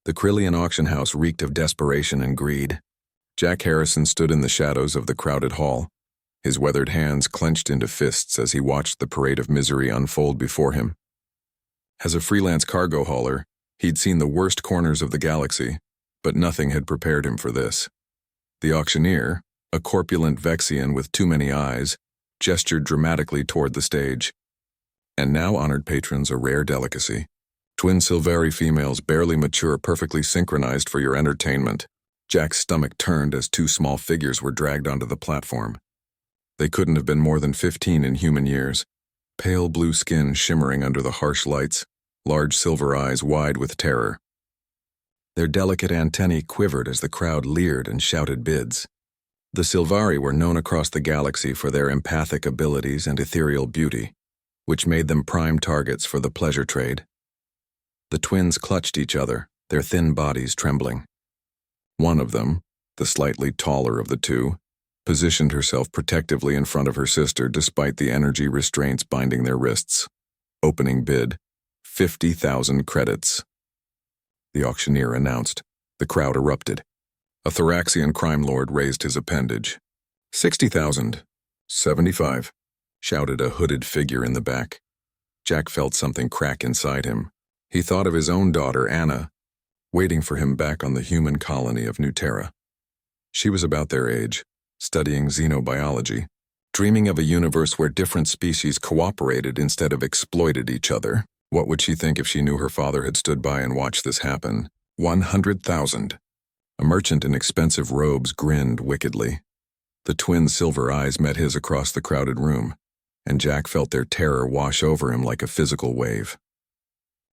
The Krillian auction house reeked of desperation and greed. Jack Harrison stood in the shadows of the crowded hall, his weathered hands clenched into fists as he watched the parade of misery unfold before him. As a freelance cargo hauler, he'd seen the worst corners of the galaxy, but nothing had prepared him for this. The auctioneer, a corpulent Vexian with too many eyes, gestured dramatically toward the stage. And now honored patrons a rare delicacy. Twin Silvari females barely mature, perfectly synchronized for your entertainment. Jack's stomach turned as two small figures were dragged onto the platform. They couldn't have been more than 15 in human years, pale blue skin shimmering under the harsh lights, large silver eyes wide with terror. Their delicate antennae quivered as the crowd leered and shouted bids. The Silvari were known across the galaxy for their empathic abilities and ethereal beauty, which made them prime targets for the pleasure trade. The twins clutched each other, their thin bodies trembling. One of them, the slightly taller of the two, positioned herself protectively in front of her sister despite the energy restraints binding their wrists. Opening bid, 50,000 credits. The auctioneer announced. The crowd erupted. A Thoraxian crime lord raised his appendage. 60,000. 75, shouted a hooded figure in the back. Jack felt something crack inside him. He thought of his own daughter, Anna, waiting for him back on the human colony of New Terra. She was about their age, studying xenobiology, dreaming of a universe where different species cooperated instead of exploited each other. What would she think if she knew her father had stood by and watched this happen? 100,000. A merchant in expensive robes grinned wickedly. The twin silver eyes met his across the crowded room, and Jack felt their terror wash over him like a physical wave.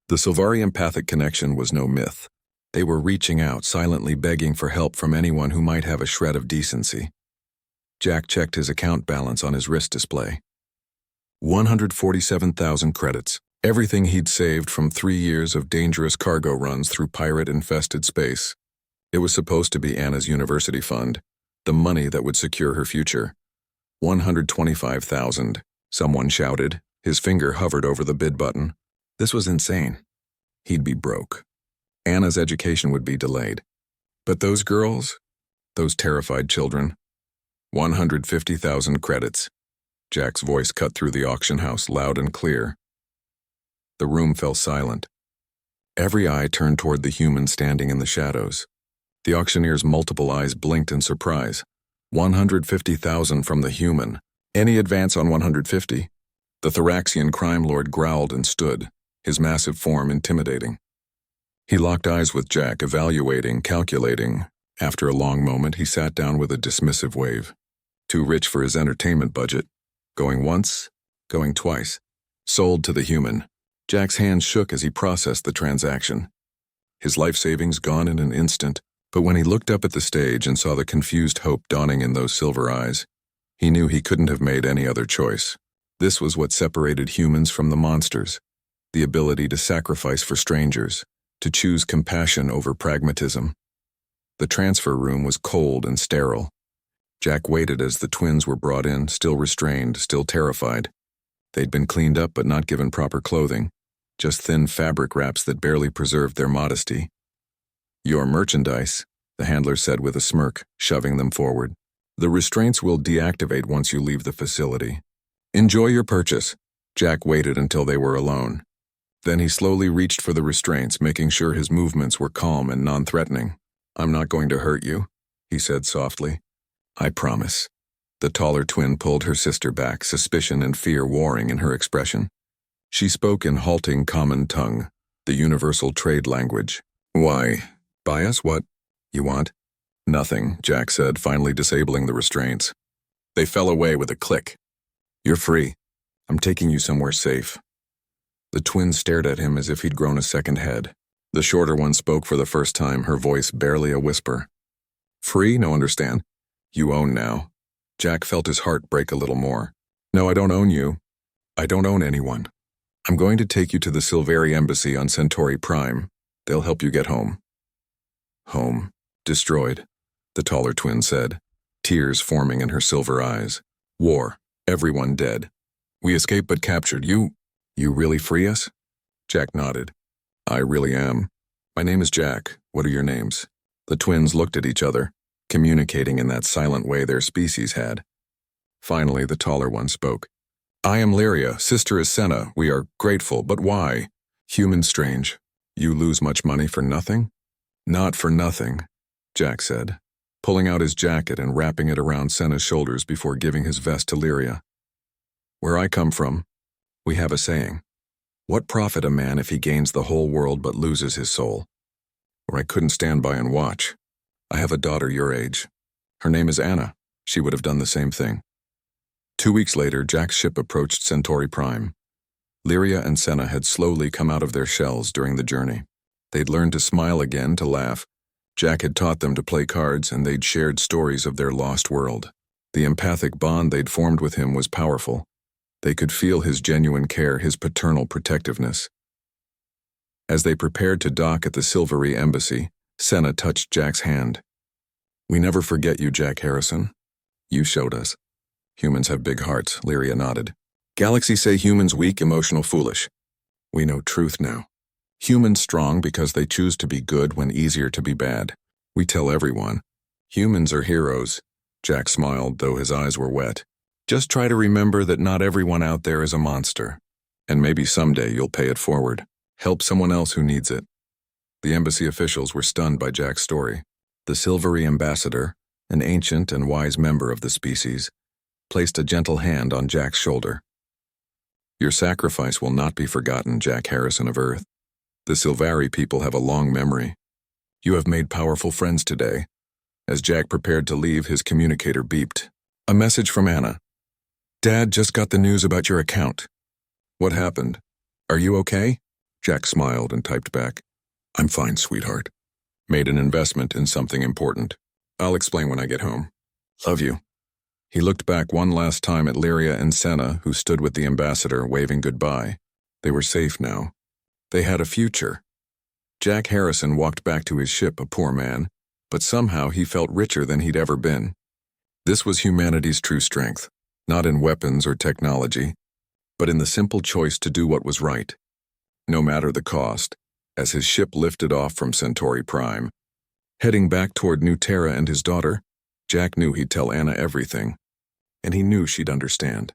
The Silvari empathic connection was no myth. They were reaching out, silently begging for help from anyone who might have a shred of decency. Jack checked his account balance on his wrist display. 147,000 credits, everything he'd saved from 3 years of dangerous cargo runs through pirate-infested space. It was supposed to be Anna's university fund, the money that would secure her future. 125,000, someone shouted. His finger hovered over the bid button. This was insane. He'd be broke. Anna's education would be delayed. But those girls? Those terrified children? 150,000 credits. Jack's voice cut through the auction house loud and clear. The room fell silent. Every eye turned toward the human standing in the shadows. The auctioneer's multiple eyes blinked in surprise. 150,000 from the human. Any advance on 150? The Thoraxian crime lord growled and stood, his massive form intimidating. He locked eyes with Jack, evaluating, calculating. After a long moment, he sat down with a dismissive wave. Too rich for his entertainment budget. Going once, going twice. Sold to the human. Jack's hands shook as he processed the transaction. His life savings gone in an instant, but when he looked up at the stage and saw the confused hope dawning in those silver eyes, he knew he couldn't have made any other choice. This was what separated humans from the monsters. The ability to sacrifice for strangers, to choose compassion over pragmatism. The transfer room was cold and sterile. Jack waited as the twins were brought in, still restrained, still terrified. They'd been cleaned up but not given proper clothing, just thin fabric wraps that barely preserved their modesty. Your merchandise, the handler said with a smirk, shoving them forward. The restraints will deactivate once you leave the facility. Enjoy your purchase. Jack waited until they were alone. Then he slowly reached for the restraints, making sure his movements were calm and non-threatening. I'm not going to hurt you, he said softly. I promise. The taller twin pulled her sister back, suspicion and fear warring in her expression. She spoke in halting common tongue, the universal trade language. Why? Buy us what? You want? Nothing, Jack said, finally disabling the restraints. They fell away with a click. You're free. I'm taking you somewhere safe. The twin stared at him as if he'd grown a second head. The shorter one spoke for the first time, her voice barely a whisper. Free? No, understand. You own now. Jack felt his heart break a little more. No, I don't own you. I don't own anyone. I'm going to take you to the Silvari embassy on Centauri Prime. They'll help you get home. Home. Destroyed, the taller twin said, tears forming in her silver eyes. War. Everyone dead. We escaped but captured. You really free us? Jack nodded. I really am. My name is Jack. What are your names? The twins looked at each other, communicating in that silent way their species had. Finally, the taller one spoke. I am Lyria, sister is Senna. We are grateful, but why? Human strange. You lose much money for nothing? Not for nothing, Jack said, pulling out his jacket and wrapping it around Senna's shoulders before giving his vest to Lyria. Where I come from, we have a saying. What profit a man if he gains the whole world but loses his soul? Or I couldn't stand by and watch. I have a daughter your age. Her name is Anna. She would have done the same thing. 2 weeks later, Jack's ship approached Centauri Prime. Lyria and Senna had slowly come out of their shells during the journey. They'd learned to smile again, to laugh. Jack had taught them to play cards, and they'd shared stories of their lost world. The empathic bond they'd formed with him was powerful. They could feel his genuine care, his paternal protectiveness. As they prepared to dock at the Silvery Embassy, Senna touched Jack's hand. We never forget you, Jack Harrison. You showed us. Humans have big hearts, Lyria nodded. Galaxies say humans weak, emotional, foolish. We know truth now. Humans strong because they choose to be good when easier to be bad. We tell everyone. Humans are heroes. Jack smiled, though his eyes were wet. Just try to remember that not everyone out there is a monster. And maybe someday you'll pay it forward. Help someone else who needs it. The embassy officials were stunned by Jack's story. The Silvery Ambassador, an ancient and wise member of the species, placed a gentle hand on Jack's shoulder. Your sacrifice will not be forgotten, Jack Harrison of Earth. The Silvari people have a long memory. You have made powerful friends today. As Jack prepared to leave, his communicator beeped. A message from Anna. Dad just got the news about your account. What happened? Are you okay? Jack smiled and typed back. I'm fine, sweetheart. Made an investment in something important. I'll explain when I get home. Love you. He looked back one last time at Lyria and Senna, who stood with the ambassador, waving goodbye. They were safe now. They had a future. Jack Harrison walked back to his ship, a poor man, but somehow he felt richer than he'd ever been. This was humanity's true strength, not in weapons or technology, but in the simple choice to do what was right, no matter the cost. As his ship lifted off from Centauri Prime, heading back toward New Terra and his daughter, Jack knew he'd tell Anna everything, and he knew she'd understand.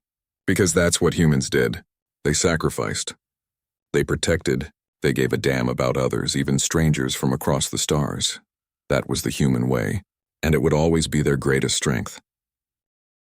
Because that's what humans did. They sacrificed. They protected. They gave a damn about others, even strangers from across the stars. That was the human way, and it would always be their greatest strength.